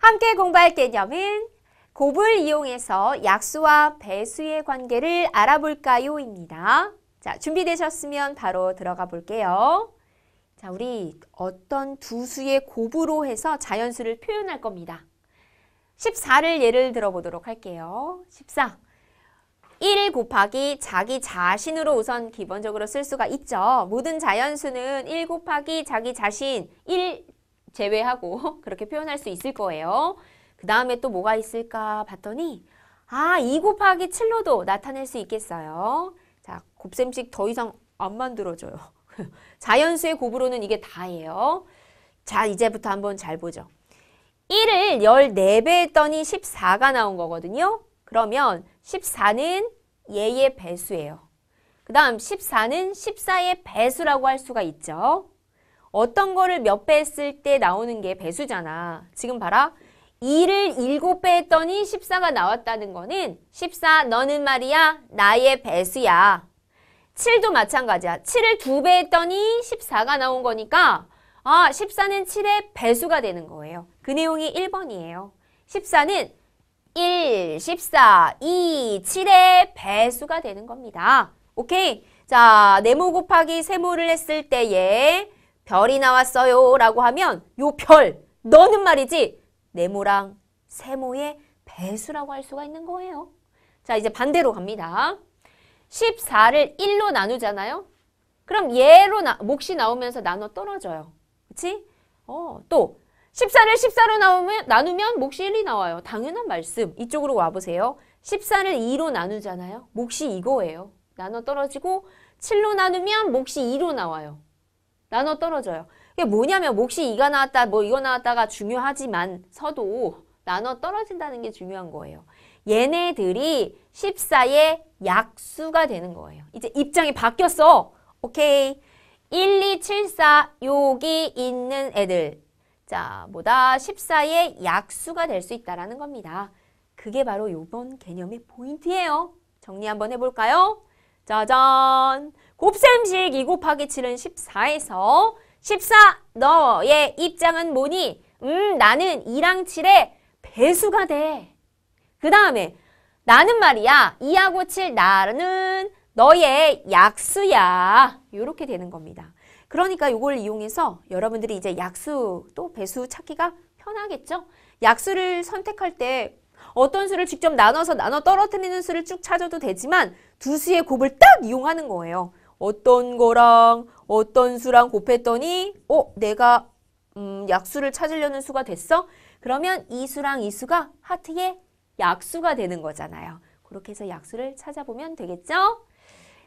함께 공부할 개념은 곱을 이용해서 약수와 배수의 관계를 알아볼까요? 입니다. 자, 준비되셨으면 바로 들어가 볼게요. 자, 우리 어떤 두 수의 곱으로 해서 자연수를 표현할 겁니다. 14를 예를 들어보도록 할게요. 14. 1 곱하기 자기 자신으로 우선 기본적으로 쓸 수가 있죠. 모든 자연수는 1 곱하기 자기 자신 1 제외하고 그렇게 표현할 수 있을 거예요. 그 다음에 또 뭐가 있을까 봤더니 2 곱하기 7로도 나타낼 수 있겠어요. 자, 곱셈식 더 이상 안 만들어줘요. 자연수의 곱으로는 이게 다예요. 자, 이제부터 한번 잘 보죠. 1을 14배 했더니 14가 나온 거거든요. 그러면 14는 얘의 배수예요. 그 다음 14는 14의 배수라고 할 수가 있죠. 어떤 거를 몇 배 했을 때 나오는 게 배수잖아. 지금 봐라. 2를 7배 했더니 14가 나왔다는 거는 14 너는 말이야 나의 배수야. 7도 마찬가지야. 7을 2배 했더니 14가 나온 거니까 14는 7의 배수가 되는 거예요. 그 내용이 1번이에요. 14는 1, 14, 2, 7의 배수가 되는 겁니다. 오케이? 자, 네모 곱하기 세모를 했을 때에 별이 나왔어요 라고 하면 요 별, 너는 말이지 네모랑 세모의 배수라고 할 수가 있는 거예요. 자, 이제 반대로 갑니다. 14를 1로 나누잖아요. 그럼 얘로 몫이 나오면서 나눠 떨어져요. 그치? 또 14를 14로 나누면 몫이 1이 나와요. 당연한 말씀. 이쪽으로 와보세요. 14를 2로 나누잖아요. 몫이 이거예요. 나눠 떨어지고 7로 나누면 몫이 2로 나와요. 나눠 떨어져요. 이게 뭐냐면 몫이 2가 나왔다, 뭐 이거 나왔다가 중요하지만 서도 나눠 떨어진다는 게 중요한 거예요. 얘네들이 14의 약수가 되는 거예요. 이제 입장이 바뀌었어. 오케이. 1, 2, 7, 4 여기 있는 애들. 자, 뭐다? 14의 약수가 될 수 있다는 겁니다. 그게 바로 이번 개념의 포인트예요. 정리 한번 해볼까요? 짜잔! 곱셈식 2 곱하기 7은 14에서 14 너의 입장은 뭐니? 나는 2랑 7의 배수가 돼. 그 다음에 나는 말이야 2하고 7 나는 너의 약수야. 이렇게 되는 겁니다. 그러니까 이걸 이용해서 여러분들이 이제 약수 또 배수 찾기가 편하겠죠? 약수를 선택할 때 어떤 수를 직접 나눠서 나눠 떨어뜨리는 수를 쭉 찾아도 되지만 두 수의 곱을 딱 이용하는 거예요. 어떤 거랑 어떤 수랑 곱했더니 내가 약수를 찾으려는 수가 됐어? 그러면 이 수랑 이 수가 하트의 약수가 되는 거잖아요. 그렇게 해서 약수를 찾아보면 되겠죠?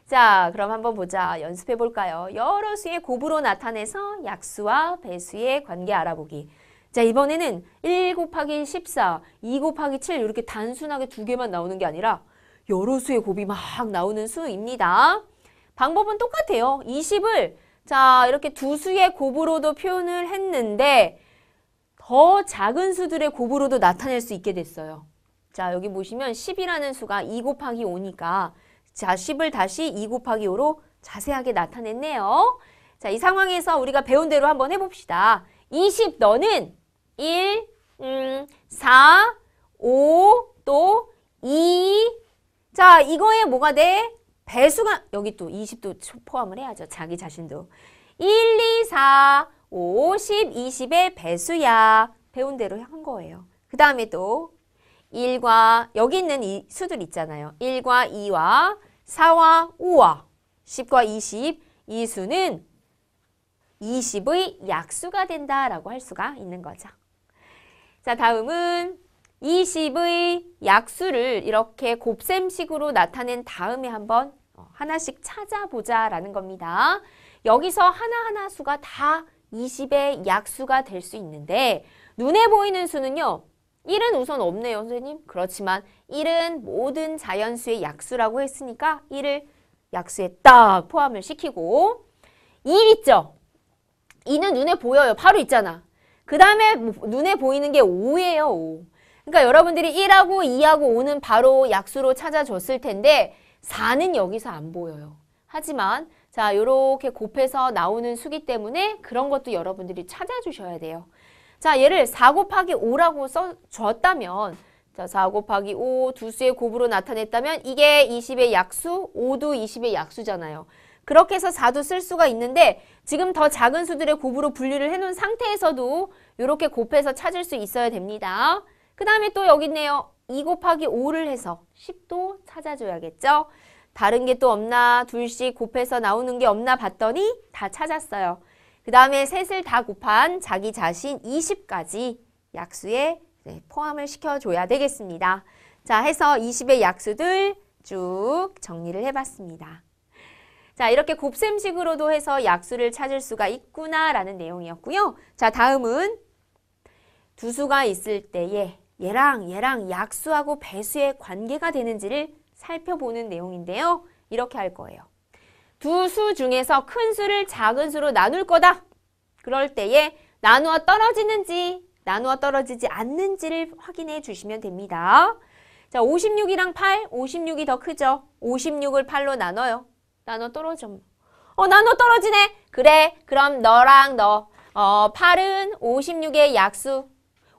자, 그럼 한번 보자. 연습해 볼까요? 여러 수의 곱으로 나타내서 약수와 배수의 관계 알아보기. 자, 이번에는 1 곱하기 14, 2 곱하기 7 이렇게 단순하게 두 개만 나오는 게 아니라 여러 수의 곱이 막 나오는 수입니다. 방법은 똑같아요. 20을 자, 이렇게 두 수의 곱으로도 표현을 했는데 더 작은 수들의 곱으로도 나타낼 수 있게 됐어요. 자, 여기 보시면 10이라는 수가 2 곱하기 5니까 자, 10을 다시 2 곱하기 5로 자세하게 나타냈네요. 자, 이 상황에서 우리가 배운 대로 한번 해봅시다. 20 너는 1, 4, 5, 또 2. 자, 이거에 뭐가 돼? 배수가, 여기 또 20도 포함을 해야죠. 자기 자신도. 1, 2, 4, 5, 10, 20의 배수야. 배운 대로 한 거예요. 그 다음에 또 1과, 여기 있는 이 수들 있잖아요. 1과 2와 4와 5와 10과 20, 이 수는 20의 약수가 된다라고 할 수가 있는 거죠. 자, 다음은 20의 약수를 이렇게 곱셈식으로 나타낸 다음에 한번 하나씩 찾아보자라는 겁니다. 여기서 하나하나 수가 다 20의 약수가 될 수 있는데 눈에 보이는 수는요. 1은 우선 없네요, 선생님. 그렇지만 1은 모든 자연수의 약수라고 했으니까 1을 약수에 딱 포함을 시키고 2 있죠? 2는 눈에 보여요. 바로 있잖아. 그 다음에 눈에 보이는 게 5예요. 5. 그러니까 여러분들이 1하고 2하고 5는 바로 약수로 찾아줬을 텐데 4는 여기서 안 보여요. 하지만 자, 요렇게 곱해서 나오는 수기 때문에 그런 것도 여러분들이 찾아주셔야 돼요. 자, 얘를 4 곱하기 5라고 써줬다면 자, 4 곱하기 5 두 수의 곱으로 나타냈다면 이게 20의 약수, 5도 20의 약수잖아요. 그렇게 해서 4도 쓸 수가 있는데 지금 더 작은 수들의 곱으로 분류를 해놓은 상태에서도 이렇게 곱해서 찾을 수 있어야 됩니다. 그 다음에 또 여기 있네요. 2 곱하기 5를 해서 10도 찾아줘야겠죠. 다른 게 또 없나 둘씩 곱해서 나오는 게 없나 봤더니 다 찾았어요. 그 다음에 셋을 다 곱한 자기 자신 20까지 약수에 포함을 시켜줘야 되겠습니다. 자, 해서 20의 약수들 쭉 정리를 해봤습니다. 자, 이렇게 곱셈식으로도 해서 약수를 찾을 수가 있구나라는 내용이었고요. 자, 다음은 두 수가 있을 때에 얘랑 약수하고 배수의 관계가 되는지를 살펴보는 내용인데요. 이렇게 할 거예요. 두 수 중에서 큰 수를 작은 수로 나눌 거다. 그럴 때에 나누어 떨어지는지 나누어 떨어지지 않는지를 확인해 주시면 됩니다. 자, 56이랑 8, 56이 더 크죠? 56을 8로 나눠요. 나눠 떨어져. 나눠 떨어지네. 그래, 그럼 너랑 너. 8은 56의 약수.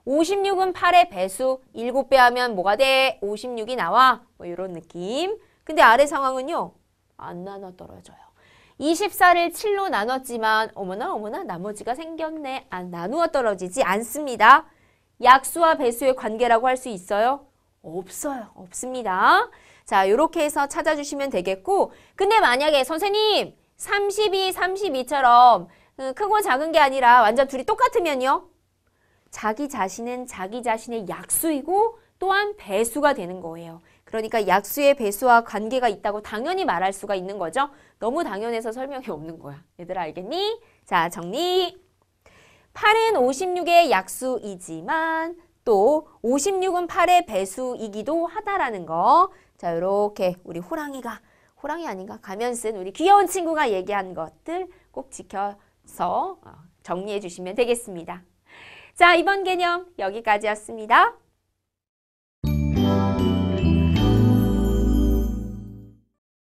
56은 8의 배수. 7배 하면 뭐가 돼? 56이 나와. 뭐 이런 느낌. 근데 아래 상황은요. 안 나눠 떨어져요. 24를 7로 나눴지만 어머나 나머지가 생겼네. 안 나누어 떨어지지 않습니다. 약수와 배수의 관계라고 할 수 있어요? 없어요. 없습니다. 자, 이렇게 해서 찾아주시면 되겠고 근데 만약에 선생님 32, 32처럼 크고 작은 게 아니라 완전 둘이 똑같으면요. 자기 자신은 자기 자신의 약수이고 또한 배수가 되는 거예요. 그러니까 약수의 배수와 관계가 있다고 당연히 말할 수가 있는 거죠. 너무 당연해서 설명이 없는 거야. 얘들아 알겠니? 자, 정리. 8은 56의 약수이지만 또 56은 8의 배수이기도 하다라는 거. 자, 이렇게 우리 호랑이 아닌가? 가면 쓴 우리 귀여운 친구가 얘기한 것들 꼭 지켜서 정리해 주시면 되겠습니다. 자, 이번 개념 여기까지였습니다.